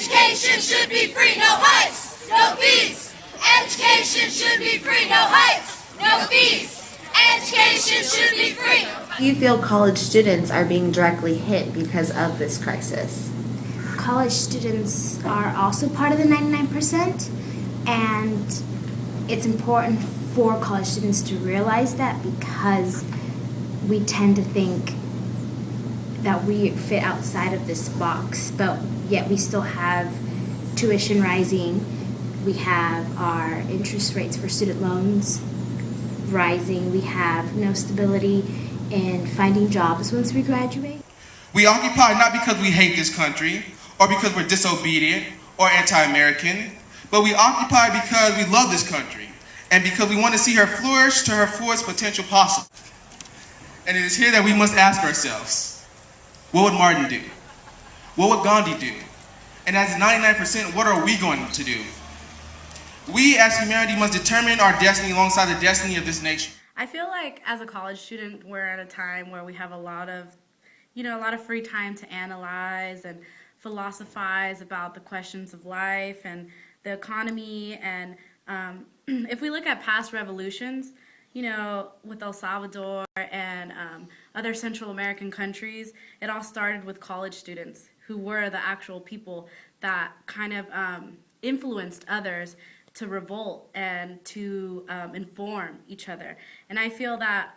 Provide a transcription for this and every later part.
Education should be free, no hikes, no fees. Education should be free, no hikes, no fees. Education should be free. Do you feel college students are being directly hit because of this crisis? College students are also part of the 99%, and it's important for college students to realize that, because we tend to think that we fit outside of this box, but yet we still have tuition rising. We have our interest rates for student loans rising. We have no stability in finding jobs once we graduate. We occupy not because we hate this country or because we're disobedient or anti-American, but we occupy because we love this country and because we want to see her flourish to her fullest potential possible. And it is here that we must ask ourselves, what would Martin do? What would Gandhi do? And as 99%, what are we going to do? We as humanity must determine our destiny alongside the destiny of this nation. I feel like as a college student, we're at a time where we have a lot of free time to analyze and philosophize about the questions of life and the economy. And if we look at past revolutions, with El Salvador and other Central American countries, it all started with college students who were the actual people that kind of influenced others to revolt and to inform each other. And I feel that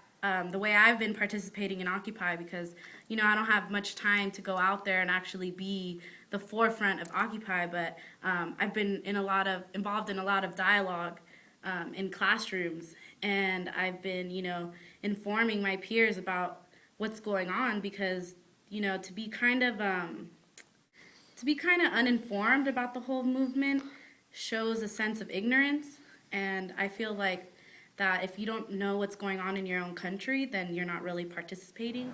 the way I've been participating in Occupy, because I don't have much time to go out there and actually be the forefront of Occupy, but I've been involved in a lot of dialogue in classrooms, and I've been informing my peers about what's going on, because to be kind of uninformed about the whole movement shows a sense of ignorance. And I feel like that if you don't know what's going on in your own country, then you're not really participating.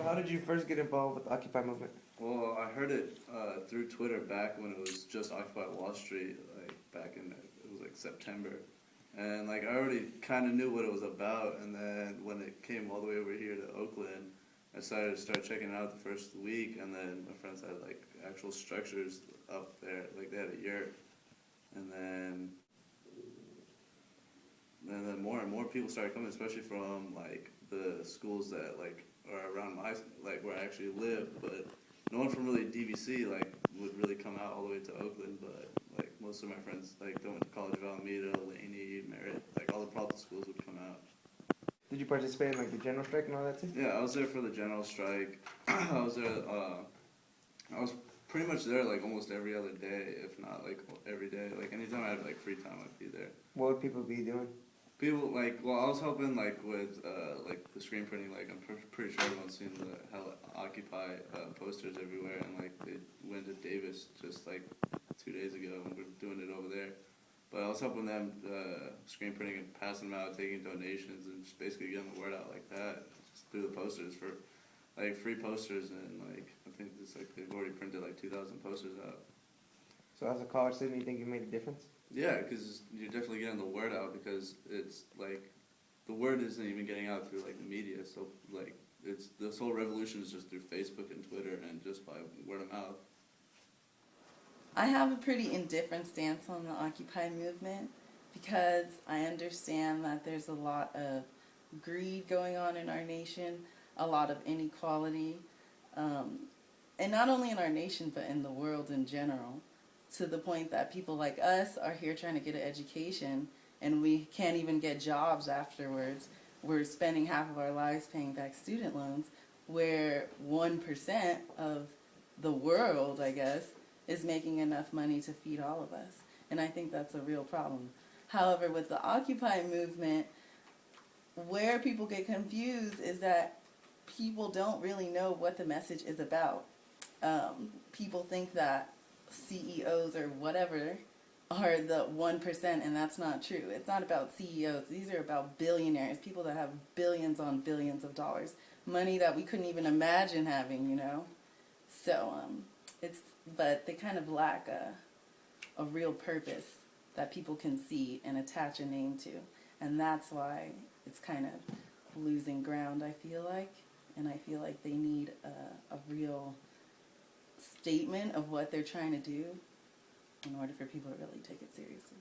How did you first get involved with the Occupy movement? Well, I heard it through Twitter back when it was just Occupy Wall Street, back in, it was September. And I already kind of knew what it was about, and then when it came all the way over here to Oakland, I started checking it out the first week, and then my friends had actual structures up there, they had a yurt. And then more and more people started coming, especially from the schools that are around where I actually live, but no one from really DVC would really come out all the way to Oakland. But most of my friends that went to College of Alameda, Laney, Merritt, all the public schools would come out. Did you participate in the general strike and all that too? Yeah, I was there for the general strike. I was there. I was pretty much there almost every other day, if not every day. Anytime I had free time, I'd be there. What would people be doing? People I was helping with the screen printing. I'm pretty sure everyone's seen the Occupy posters everywhere, and they went to Davis just 2 days ago, and we're doing it over there. But I was helping them screen printing and passing them out, taking donations, and just basically getting the word out like that, just through the posters for free posters, and I think this they've already printed 2,000 posters out. So as a college student, you think you made a difference? Yeah, because you're definitely getting the word out, because it's the word isn't even getting out through the media. So it's this whole revolution is just through Facebook and Twitter and just by word of mouth. I have a pretty indifferent stance on the Occupy movement, because I understand that there's a lot of greed going on in our nation, a lot of inequality, and not only in our nation but in the world in general, to the point that people like us are here trying to get an education and we can't even get jobs afterwards. We're spending half of our lives paying back student loans, where 1% of the world, I guess, is making enough money to feed all of us. And I think that's a real problem. However, with the Occupy movement, where people get confused is that people don't really know what the message is about. People think that CEOs or whatever are the 1%, and that's not true. It's not about CEOs. These are about billionaires, people that have billions on billions of dollars, money that we couldn't even imagine having, you know. So but they kind of lack a real purpose that people can see and attach a name to, and that's why it's kind of losing ground, I feel like. And I feel like they need a real statement of what they're trying to do in order for people to really take it seriously.